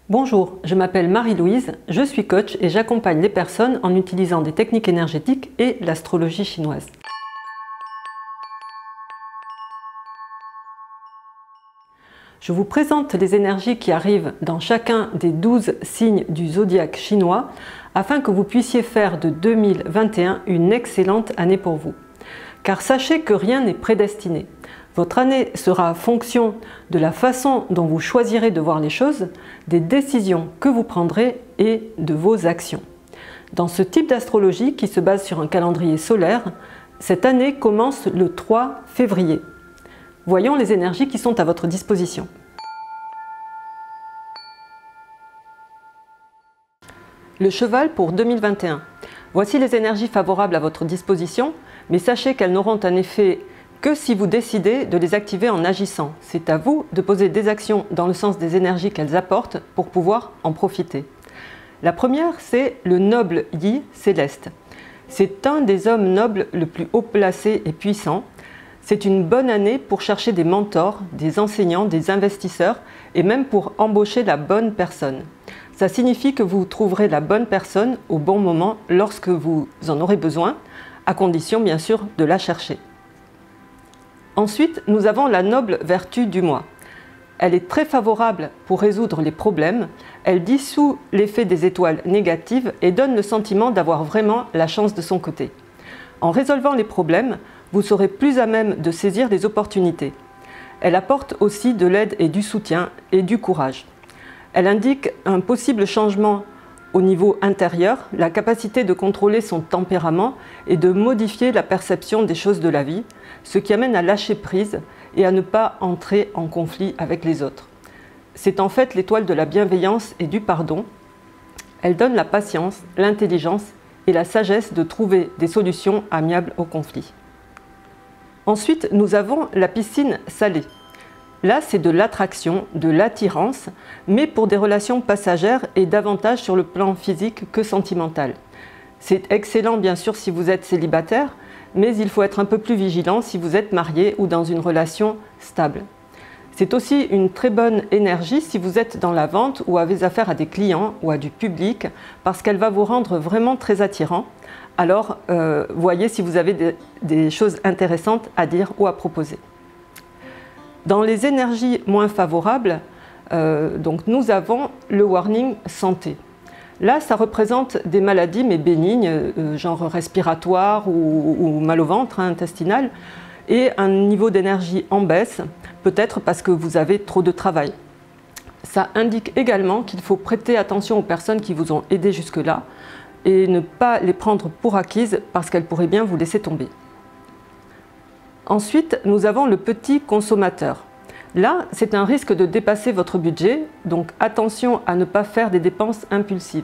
Bonjour, je m'appelle Marie-Louise, je suis coach et j'accompagne les personnes en utilisant des techniques énergétiques et l'astrologie chinoise. Je vous présente les énergies qui arrivent dans chacun des 12 signes du zodiaque chinois afin que vous puissiez faire de 2021 une excellente année pour vous. Car sachez que rien n'est prédestiné. Votre année sera en fonction de la façon dont vous choisirez de voir les choses, des décisions que vous prendrez et de vos actions. Dans ce type d'astrologie qui se base sur un calendrier solaire, cette année commence le 3 février. Voyons les énergies qui sont à votre disposition. Le cheval pour 2021. Voici les énergies favorables à votre disposition, mais sachez qu'elles n'auront un effet que si vous décidez de les activer en agissant. C'est à vous de poser des actions dans le sens des énergies qu'elles apportent pour pouvoir en profiter. La première, c'est le noble Yi céleste. C'est un des hommes nobles le plus haut placé et puissant. C'est une bonne année pour chercher des mentors, des enseignants, des investisseurs et même pour embaucher la bonne personne. Ça signifie que vous trouverez la bonne personne au bon moment lorsque vous en aurez besoin, à condition bien sûr de la chercher. Ensuite, nous avons la noble vertu du mois. Elle est très favorable pour résoudre les problèmes, elle dissout l'effet des étoiles négatives et donne le sentiment d'avoir vraiment la chance de son côté. En résolvant les problèmes, vous serez plus à même de saisir des opportunités. Elle apporte aussi de l'aide et du soutien et du courage. Elle indique un possible changement au niveau intérieur, la capacité de contrôler son tempérament et de modifier la perception des choses de la vie, ce qui amène à lâcher prise et à ne pas entrer en conflit avec les autres. C'est en fait l'étoile de la bienveillance et du pardon. Elle donne la patience, l'intelligence et la sagesse de trouver des solutions amiables aux conflits. Ensuite, nous avons la piscine salée. Là, c'est de l'attraction, de l'attirance, mais pour des relations passagères et davantage sur le plan physique que sentimental. C'est excellent bien sûr si vous êtes célibataire, mais il faut être un peu plus vigilant si vous êtes marié ou dans une relation stable. C'est aussi une très bonne énergie si vous êtes dans la vente ou avez affaire à des clients ou à du public, parce qu'elle va vous rendre vraiment très attirant. Alors, voyez si vous avez des choses intéressantes à dire ou à proposer. Dans les énergies moins favorables, nous avons le warning santé. Là, ça représente des maladies mais bénignes, genre respiratoire ou mal au ventre, intestinal, et un niveau d'énergie en baisse, peut-être parce que vous avez trop de travail. Ça indique également qu'il faut prêter attention aux personnes qui vous ont aidé jusque-là et ne pas les prendre pour acquises parce qu'elles pourraient bien vous laisser tomber. Ensuite, nous avons le petit consommateur. Là, c'est un risque de dépasser votre budget, donc attention à ne pas faire des dépenses impulsives.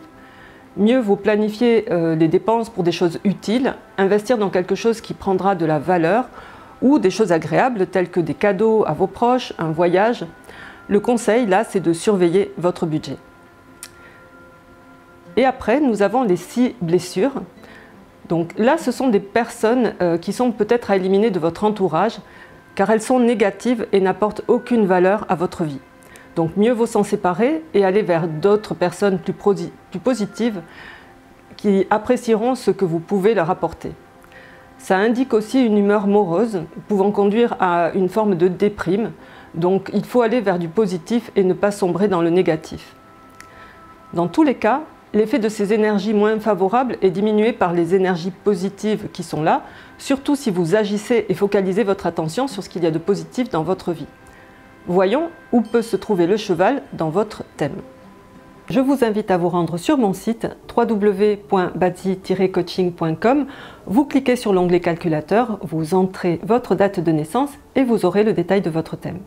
Mieux vaut planifier les dépenses pour des choses utiles, investir dans quelque chose qui prendra de la valeur ou des choses agréables telles que des cadeaux à vos proches, un voyage. Le conseil, là, c'est de surveiller votre budget. Et après, nous avons les 6 blessures. Donc là, ce sont des personnes qui sont peut-être à éliminer de votre entourage car elles sont négatives et n'apportent aucune valeur à votre vie. Donc mieux vaut s'en séparer et aller vers d'autres personnes plus positives qui apprécieront ce que vous pouvez leur apporter. Ça indique aussi une humeur morose pouvant conduire à une forme de déprime. Donc il faut aller vers du positif et ne pas sombrer dans le négatif. Dans tous les cas, l'effet de ces énergies moins favorables est diminué par les énergies positives qui sont là, surtout si vous agissez et focalisez votre attention sur ce qu'il y a de positif dans votre vie. Voyons où peut se trouver le cheval dans votre thème. Je vous invite à vous rendre sur mon site www.bazi-coaching.com. Vous cliquez sur l'onglet calculateur, vous entrez votre date de naissance et vous aurez le détail de votre thème.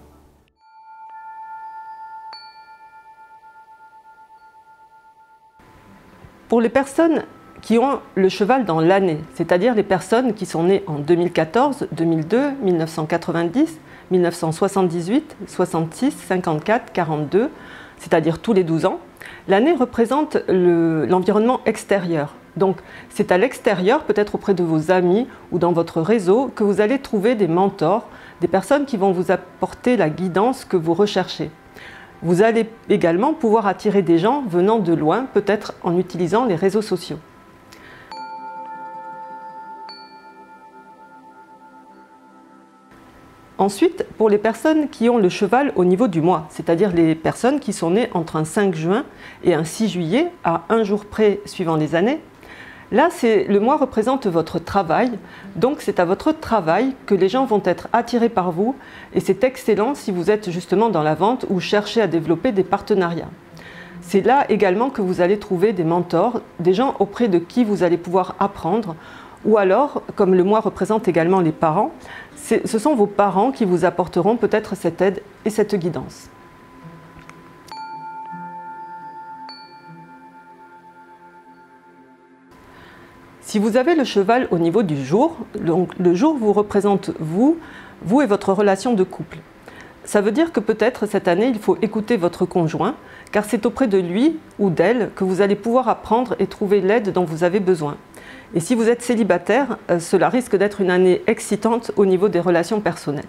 Pour les personnes qui ont le cheval dans l'année, c'est-à-dire les personnes qui sont nées en 2014, 2002, 1990, 1978, 66, 54, 42, c'est-à-dire tous les 12 ans, l'année représente l'environnement extérieur. Donc c'est à l'extérieur, peut-être auprès de vos amis ou dans votre réseau, que vous allez trouver des mentors, des personnes qui vont vous apporter la guidance que vous recherchez. Vous allez également pouvoir attirer des gens venant de loin, peut-être en utilisant les réseaux sociaux. Ensuite, pour les personnes qui ont le cheval au niveau du mois, c'est-à-dire les personnes qui sont nées entre un 5 juin et un 6 juillet, à un jour près suivant les années, là, le mois représente votre travail, donc c'est à votre travail que les gens vont être attirés par vous et c'est excellent si vous êtes justement dans la vente ou cherchez à développer des partenariats. C'est là également que vous allez trouver des mentors, des gens auprès de qui vous allez pouvoir apprendre, ou alors, comme le mois représente également les parents, ce sont vos parents qui vous apporteront peut-être cette aide et cette guidance. Si vous avez le cheval au niveau du jour, donc le jour vous représente vous et votre relation de couple. Ça veut dire que peut-être cette année, il faut écouter votre conjoint, car c'est auprès de lui ou d'elle que vous allez pouvoir apprendre et trouver l'aide dont vous avez besoin. Et si vous êtes célibataire, cela risque d'être une année excitante au niveau des relations personnelles.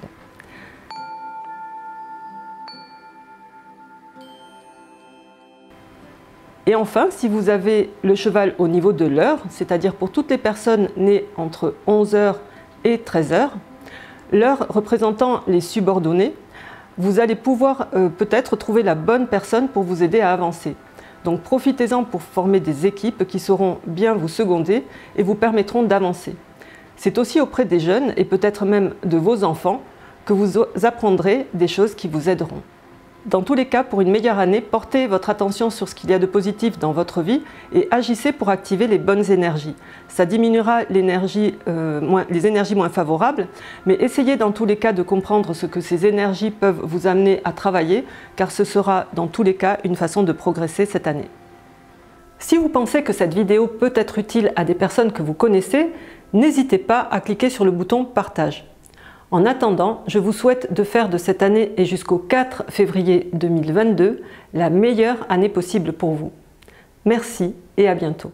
Et enfin, si vous avez le cheval au niveau de l'heure, c'est-à-dire pour toutes les personnes nées entre 11 h et 13 h, l'heure représentant les subordonnés, vous allez pouvoir peut-être trouver la bonne personne pour vous aider à avancer. Donc profitez-en pour former des équipes qui sauront bien vous seconder et vous permettront d'avancer. C'est aussi auprès des jeunes et peut-être même de vos enfants que vous apprendrez des choses qui vous aideront. Dans tous les cas, pour une meilleure année, portez votre attention sur ce qu'il y a de positif dans votre vie et agissez pour activer les bonnes énergies. Ça diminuera les énergies moins favorables, mais essayez dans tous les cas de comprendre ce que ces énergies peuvent vous amener à travailler, car ce sera dans tous les cas une façon de progresser cette année. Si vous pensez que cette vidéo peut être utile à des personnes que vous connaissez, n'hésitez pas à cliquer sur le bouton « Partage ». En attendant, je vous souhaite de faire de cette année et jusqu'au 4 février 2022 la meilleure année possible pour vous. Merci et à bientôt.